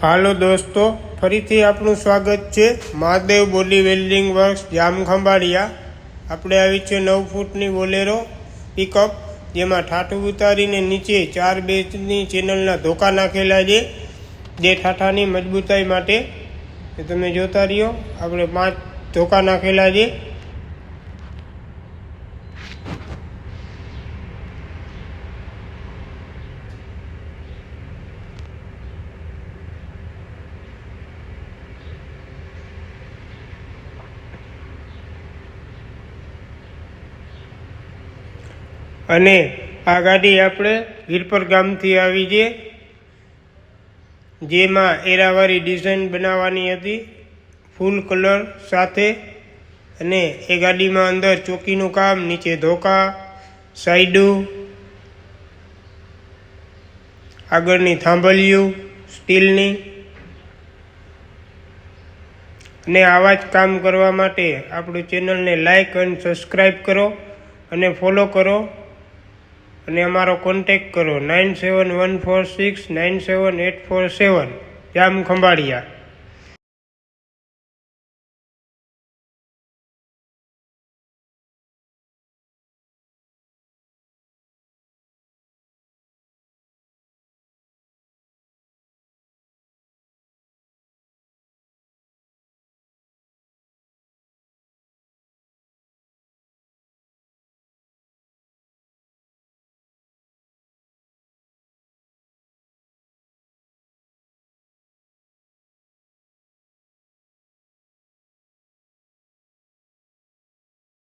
હાલો દોસ્તો, ફરીથી આપનું સ્વાગત છે મહાદેવ બોડી વેલ્ડિંગ વર્ક્સ જામ ખંભાળિયા। આપણે આવી છે 9 ફૂટની બોલેરો પિકઅપ, જેમાં ઠાઠું ઉતારીને નીચે 4 બેચની ચેનલના ધોકા નાખેલા છે, જે ઠાઠાની મજબૂતાઈ માટે તમે જોતા રહ્યો। આપણે 5 ધોકા નાખેલા છે। અને આ ગાડી આપણે વીરપર ગામથી આવી છે, જેમાં એરાવાળી ડિઝાઇન બનાવવાની હતી ફૂલ કલર સાથે। અને એ ગાડીમાં અંદર ચોકીનું કામ, નીચે ધોકા, સાઈડું, આગળની થાંભલિયું સ્ટીલની। અને આવા જ કામ કરવા માટે આપણી ચેનલને લાઈક અને સબસ્ક્રાઈબ કરો અને ફોલો કરો, અને અમારો કોન્ટેક કરો 9714697847 જામ ખંભાળિયા।